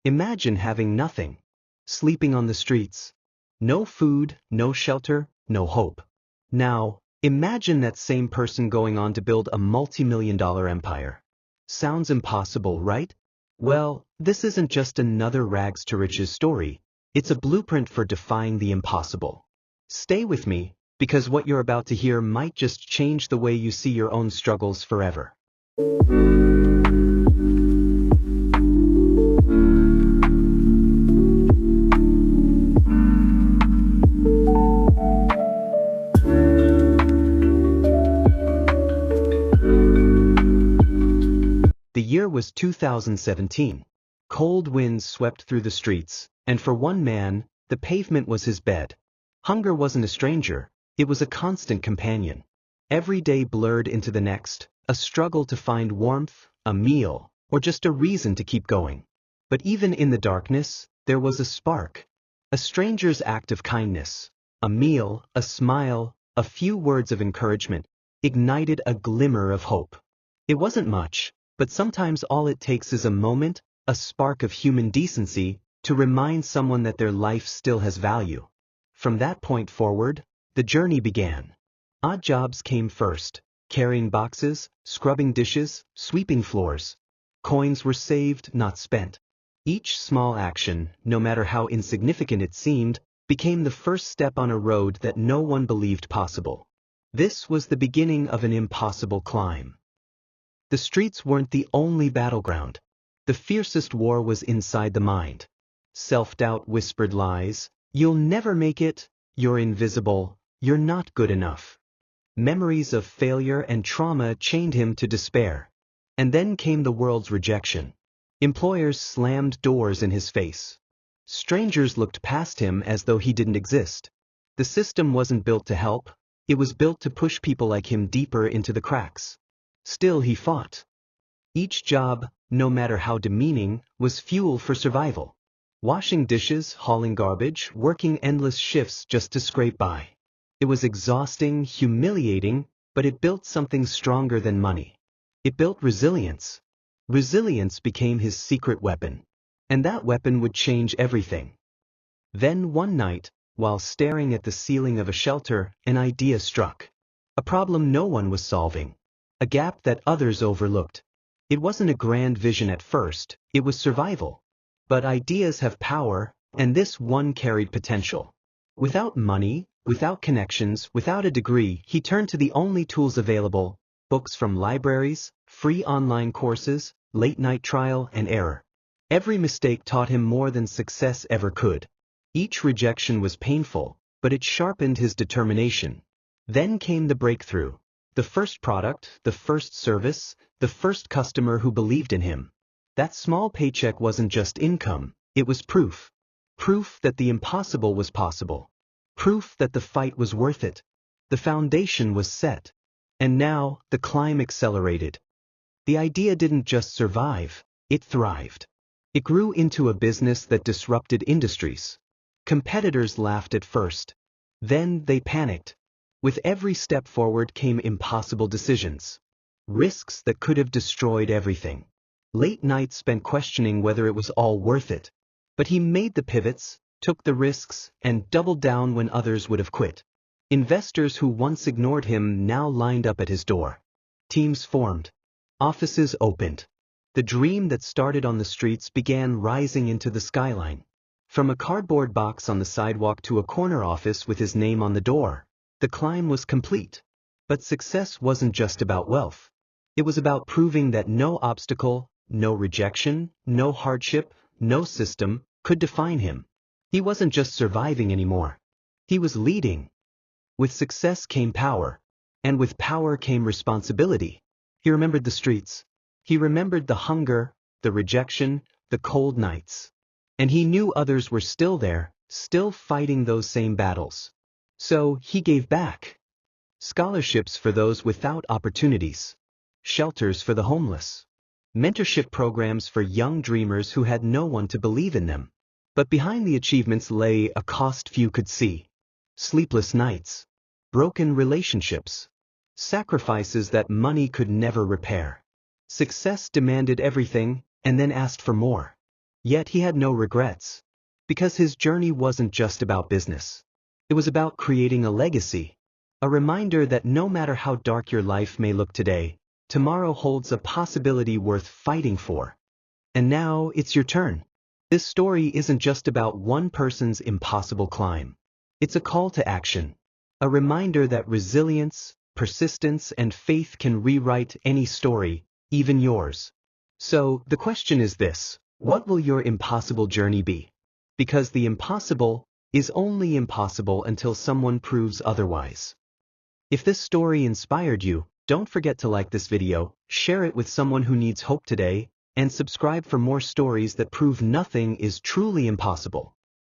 Imagine having nothing. Sleeping on the streets. No food, no shelter, no hope. Now, imagine that same person going on to build a multi-million-dollar empire. Sounds impossible, right? Well, this isn't just another rags to riches story. It's a blueprint for defying the impossible. Stay with me, because what you're about to hear might just change the way you see your own struggles forever. The year was 2017. Cold winds swept through the streets, and for one man, the pavement was his bed. Hunger wasn't a stranger, it was a constant companion. Every day blurred into the next, a struggle to find warmth, a meal, or just a reason to keep going. But even in the darkness, there was a spark. A stranger's act of kindness, a meal, a smile, a few words of encouragement, ignited a glimmer of hope. It wasn't much, but sometimes all it takes is a moment, a spark of human decency, to remind someone that their life still has value. From that point forward, the journey began. Odd jobs came first, carrying boxes, scrubbing dishes, sweeping floors. Coins were saved, not spent. Each small action, no matter how insignificant it seemed, became the first step on a road that no one believed possible. This was the beginning of an impossible climb. The streets weren't the only battleground. The fiercest war was inside the mind. Self-doubt whispered lies. You'll never make it, you're invisible, you're not good enough. Memories of failure and trauma chained him to despair. And then came the world's rejection. Employers slammed doors in his face. Strangers looked past him as though he didn't exist. The system wasn't built to help, it was built to push people like him deeper into the cracks. Still he fought. Each job, no matter how demeaning, was fuel for survival. Washing dishes, hauling garbage, working endless shifts just to scrape by. It was exhausting, humiliating, but it built something stronger than money. It built resilience. Resilience became his secret weapon. And that weapon would change everything. Then one night, while staring at the ceiling of a shelter, an idea struck. A problem no one was solving. A gap that others overlooked. It wasn't a grand vision at first, it was survival. But ideas have power, and this one carried potential. Without money, without connections, without a degree, he turned to the only tools available: books from libraries, free online courses, late-night trial and error. Every mistake taught him more than success ever could. Each rejection was painful, but it sharpened his determination. Then came the breakthrough. The first product, the first service, the first customer who believed in him. That small paycheck wasn't just income, it was proof. Proof that the impossible was possible. Proof that the fight was worth it. The foundation was set. And now, the climb accelerated. The idea didn't just survive, it thrived. It grew into a business that disrupted industries. Competitors laughed at first. Then they panicked. With every step forward came impossible decisions. Risks that could have destroyed everything. Late nights spent questioning whether it was all worth it. But he made the pivots, took the risks, and doubled down when others would have quit. Investors who once ignored him now lined up at his door. Teams formed. Offices opened. The dream that started on the streets began rising into the skyline. From a cardboard box on the sidewalk to a corner office with his name on the door. The climb was complete. But success wasn't just about wealth. It was about proving that no obstacle, no rejection, no hardship, no system could define him. He wasn't just surviving anymore. He was leading. With success came power. And with power came responsibility. He remembered the streets. He remembered the hunger, the rejection, the cold nights. And he knew others were still there, still fighting those same battles. So he gave back. Scholarships for those without opportunities. Shelters for the homeless. Mentorship programs for young dreamers who had no one to believe in them. But behind the achievements lay a cost few could see. Sleepless nights. Broken relationships. Sacrifices that money could never repair. Success demanded everything, and then asked for more. Yet he had no regrets. Because his journey wasn't just about business. It was about creating a legacy. A reminder that no matter how dark your life may look today, tomorrow holds a possibility worth fighting for. And now it's your turn. This story isn't just about one person's impossible climb. It's a call to action. A reminder that resilience, persistence, and faith can rewrite any story, even yours. So, the question is this: what will your impossible journey be? Because the impossible is only impossible until someone proves otherwise. If this story inspired you, don't forget to like this video, share it with someone who needs hope today, and subscribe for more stories that prove nothing is truly impossible.